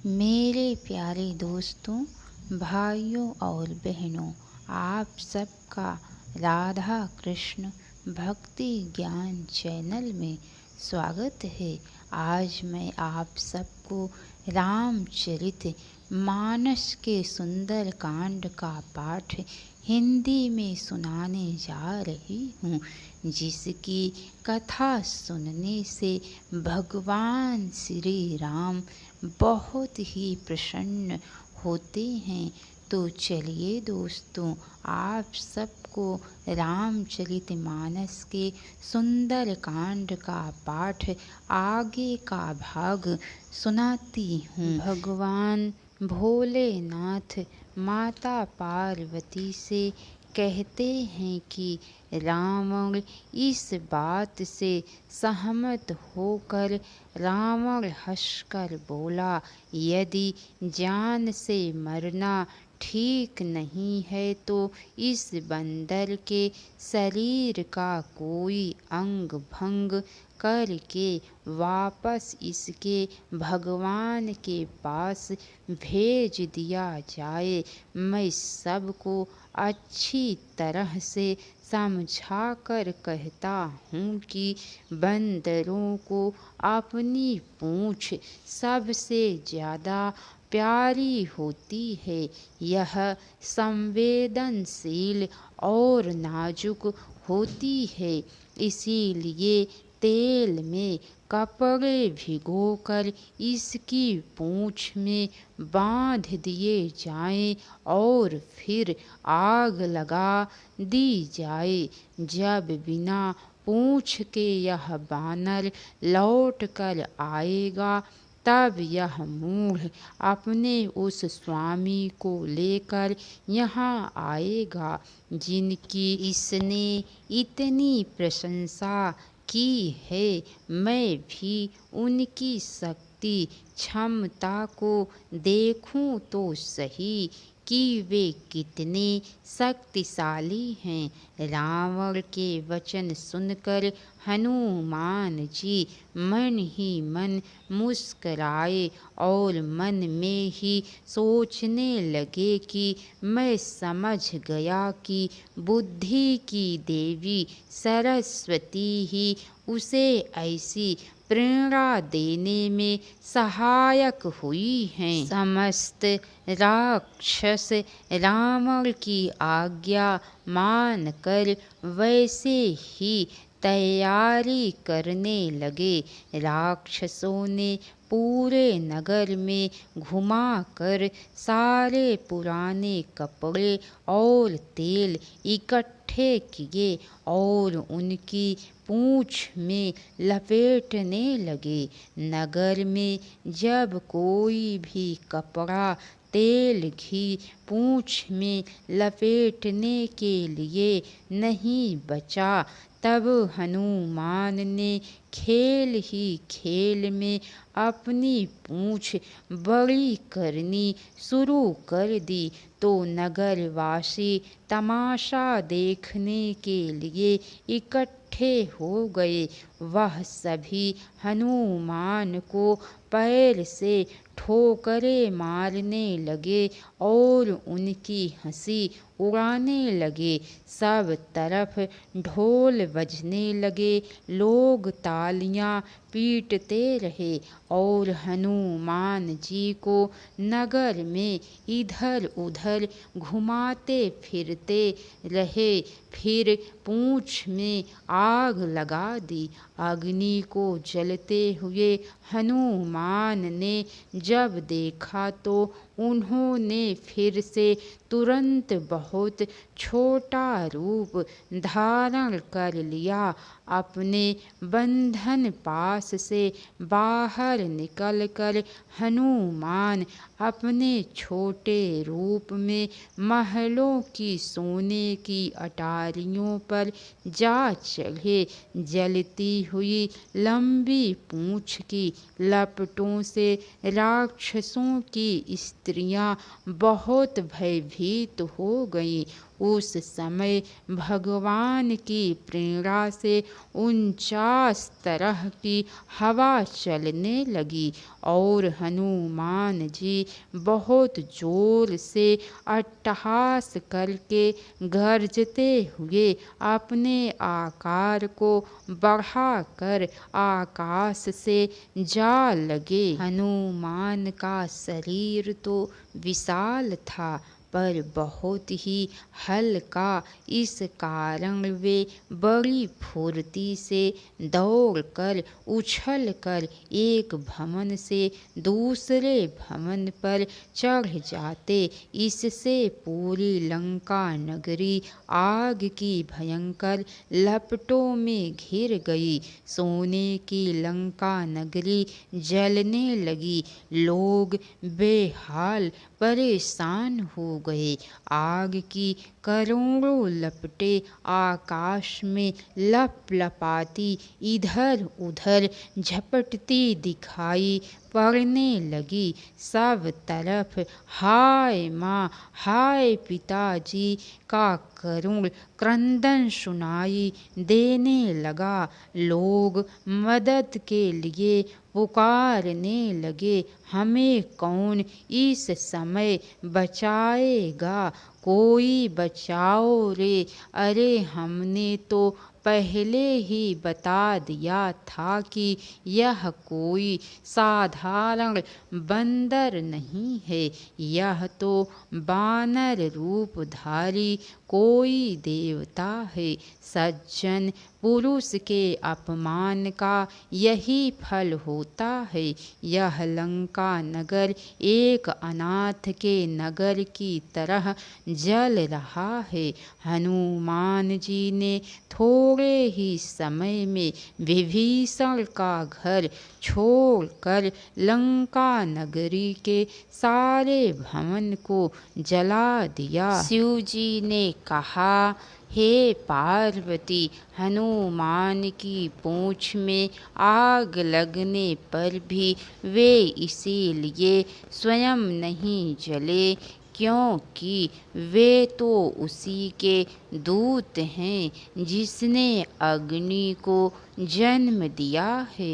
मेरे प्यारे दोस्तों, भाइयों और बहनों, आप सबका राधा कृष्ण भक्ति ज्ञान चैनल में स्वागत है। आज मैं आप सबको रामचरित मानस के सुंदर कांड का पाठ हिंदी में सुनाने जा रही हूँ, जिसकी कथा सुनने से भगवान श्री राम बहुत ही प्रसन्न होते हैं। तो चलिए दोस्तों, आप सबको रामचरितमानस के सुंदर कांड का पाठ आगे का भाग सुनाती हूँ। भगवान भोलेनाथ माता पार्वती से कहते हैं कि रावण इस बात से सहमत होकर रावण हंसकर बोला, यदि जान से मरना ठीक नहीं है तो इस बंदर के शरीर का कोई अंग भंग करके वापस इसके भगवान के पास भेज दिया जाए। मैं सबको अच्छी तरह से समझा कर कहता हूँ कि बंदरों को अपनी पूँछ सबसे ज़्यादा प्यारी होती है। यह संवेदनशील और नाजुक होती है, इसीलिए तेल में कपड़े भिगोकर इसकी पूँछ में बांध दिए जाएं और फिर आग लगा दी जाए। जब बिना पूँछ के यह बानर लौट कर आएगा, तब यह मूढ़ अपने उस स्वामी को लेकर यहाँ आएगा जिनकी इसने इतनी प्रशंसा की है। मैं भी उनकी शक्ति क्षमता को देखूं तो सही कि वे कितने शक्तिशाली हैं। रावण के वचन सुनकर हनुमान जी मन ही मन मुस्कराए और मन में ही सोचने लगे कि मैं समझ गया कि बुद्धि की देवी सरस्वती ही उसे ऐसी प्रेरणा देने में सहायक हुई हैं। समस्त राक्षस रावण की आज्ञा मानकर वैसे ही तैयारी करने लगे। राक्षसों ने पूरे नगर में घुमाकर सारे पुराने कपड़े और तेल इकट्ठे किए और उनकी पूँछ में लपेटने लगे। नगर में जब कोई भी कपड़ा, तेल, घी पूँछ में लपेटने के लिए नहीं बचा, तब हनुमान ने खेल ही खेल में अपनी पूँछ बड़ी करनी शुरू कर दी। तो नगरवासी तमाशा देखने के लिए इकट्ठे हो गए। वह सभी हनुमान को पैर से ठोकरें मारने लगे और उनकी हंसी उड़ाने लगे। सब तरफ ढोल बजने लगे, लोग तालियां पीटते रहे और हनुमान जी को नगर में इधर उधर घुमाते फिरते रहे। फिर पूँछ में आग लगा दी। अग्नि को जलते हुए हनुमान ने जब देखा तो उन्होंने फिर से तुरंत बहुत छोटा रूप धारण कर लिया। अपने बंधन पास से बाहर निकलकर हनुमान अपने छोटे रूप में महलों की सोने की अटारियों पर जा चढ़े। जलती हुई लंबी पूँछ की लपटों से राक्षसों की स्त्रियां बहुत भयभीत हो गईं। उस समय भगवान की प्रेरणा से 49 तरह की हवा चलने लगी और हनुमान जी बहुत जोर से अट्टहास करके गरजते हुए अपने आकार को बढ़ाकर आकाश से जा लगे। हनुमान का शरीर तो विशाल था पर बहुत ही हल्का, इस कारण वे बड़ी फुर्ती से दौड़कर उछलकर एक भवन से दूसरे भवन पर चढ़ जाते। इससे पूरी लंका नगरी आग की भयंकर लपटों में घिर गई। सोने की लंका नगरी जलने लगी। लोग बेहाल परेशान हो गए। आग की करोड़ों लपटें आकाश में लपलपाती इधर उधर झपटती दिखाई पड़ने लगी। सब तरफ हाय माँ हाय पिताजी का करुण क्रंदन सुनाई देने लगा। लोग मदद के लिए पुकारने लगे, हमें कौन इस समय बचाएगा, कोई बचाओ रे। अरे हमने तो पहले ही बता दिया था कि यह कोई साधारण बंदर नहीं है, यह तो वानर रूपधारी कोई देवता है। सज्जन पुरुष के अपमान का यही फल होता है। यह लंका नगर एक अनाथ के नगर की तरह जल रहा है। हनुमान जी ने थोड़े ही समय में विभीषण का घर छोड़कर लंका नगरी के सारे भवन को जला दिया। शिव जी ने कहा, हे पार्वती, हनुमान की पूंछ में आग लगने पर भी वे इसीलिए स्वयं नहीं जले क्योंकि वे तो उसी के दूत हैं जिसने अग्नि को जन्म दिया है।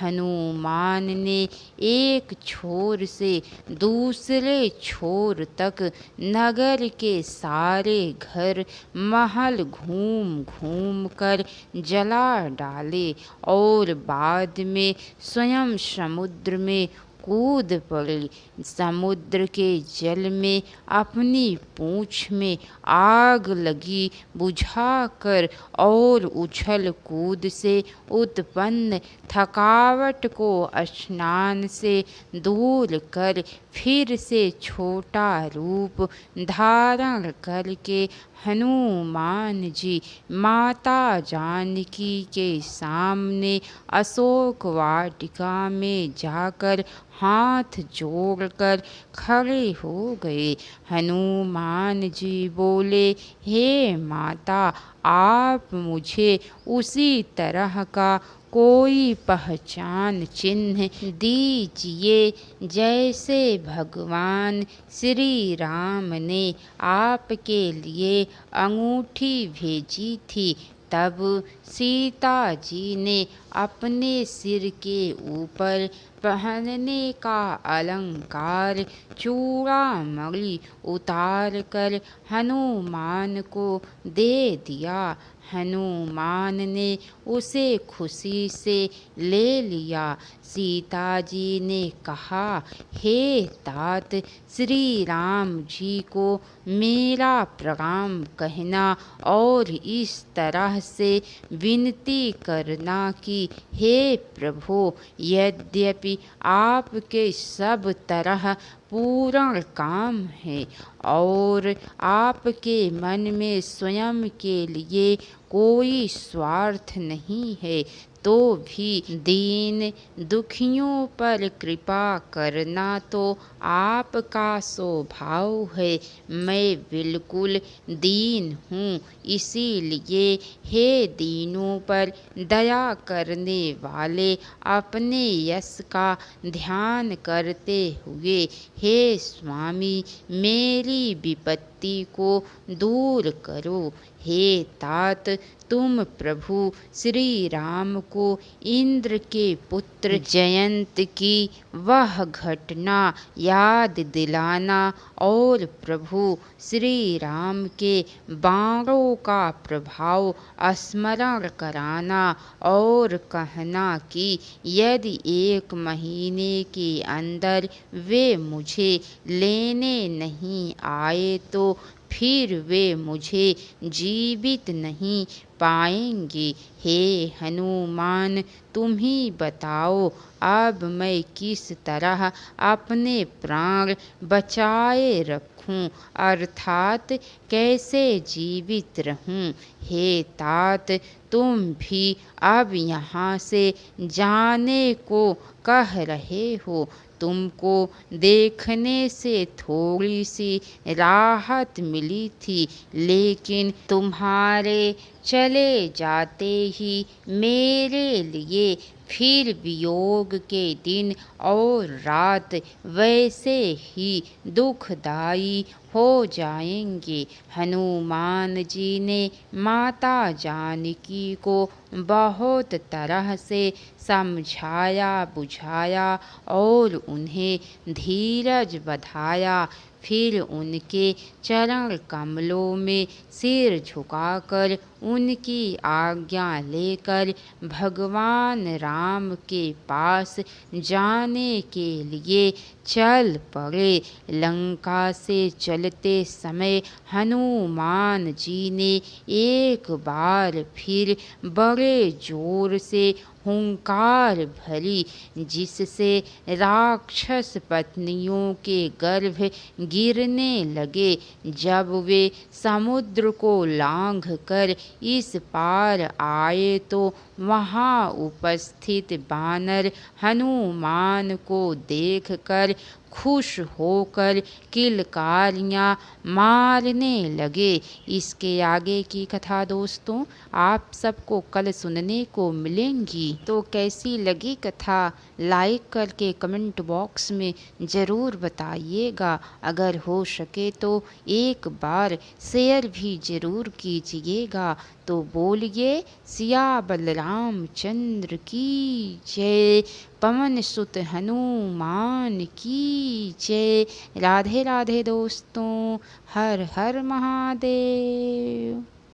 हनुमान ने एक छोर से दूसरे छोर तक नगर के सारे घर महल घूम घूम कर जला डाले और बाद में स्वयं समुद्र में कूद पड़ी। समुद्र के जल में अपनी पूंछ में आग लगी बुझाकर और उछल कूद से उत्पन्न थकावट को स्नान से दूर कर फिर से छोटा रूप धारण करके हनुमान जी माता जानकी के सामने अशोक वाटिका में जाकर हाथ जोड़कर खड़े हो गए। हनुमान जी बोले, हे माता, आप मुझे उसी तरह का कोई पहचान चिन्ह दीजिए जैसे भगवान श्री राम ने आपके लिए अंगूठी भेजी थी। तब सीता जी ने अपने सिर के ऊपर पहनने का अलंकार चूड़ामणि उतार कर हनुमान को दे दिया। हनुमान ने उसे खुशी से ले लिया। सीता जी ने कहा, हे तात, श्री राम जी को मेरा प्रणाम कहना और इस तरह से विनती करना कि हे प्रभु, यद्यपि आपके सब तरह पूर्ण काम है और आपके मन में स्वयं के लिए कोई स्वार्थ नहीं है, तो भी दीन दुखियों पर कृपा करना तो आपका स्वभाव है। मैं बिल्कुल दीन हूँ, इसीलिए हे दीनों पर दया करने वाले, अपने यश का ध्यान करते हुए हे स्वामी, मेरी विपत्ति विपत्ति को दूर करो। हे तात, तुम प्रभु श्री राम को इंद्र के पुत्र जयंत की वह घटना याद दिलाना और प्रभु श्री राम के बाणों का प्रभाव स्मरण कराना और कहना कि यदि 1 महीने के अंदर वे मुझे लेने नहीं आए तो फिर वे मुझे जीवित नहीं पाएंगे। हे हनुमान, तुम ही बताओ अब मैं किस तरह अपने प्राण बचाए रखूं, अर्थात कैसे जीवित रहूं। हे तात, तुम भी अब यहाँ से जाने को कह रहे हो। तुमको देखने से थोड़ी सी राहत मिली थी, लेकिन तुम्हारे चले जाते ही मेरे लिए फिर वियोग के दिन और रात वैसे ही दुखदायी हो जाएंगे। हनुमान जी ने माता जानकी को बहुत तरह से समझाया बुझाया और उन्हें धीरज बधाया। फिर उनके चरण कमलों में सिर झुकाकर उनकी आज्ञा लेकर भगवान राम के पास जाने के लिए चल पड़े। लंका से चलते समय हनुमान जी ने एक बार फिर बड़े जोर से हुंकार भरी, जिससे राक्षस पत्नियों के गर्भ गिरने लगे। जब वे समुद्र को लांघ कर इस पार आए तो वहाँ उपस्थित बानर हनुमान को देखकर खुश होकर किलकारियाँ मारने लगे। इसके आगे की कथा दोस्तों आप सबको कल सुनने को मिलेंगी। तो कैसी लगी कथा लाइक करके कमेंट बॉक्स में ज़रूर बताइएगा। अगर हो सके तो एक बार शेयर भी ज़रूर कीजिएगा। तो बोलिए सिया बलराम चंद्र की जय, पवन सुत हनुमान की जय। राधे राधे दोस्तों, हर हर महादेव।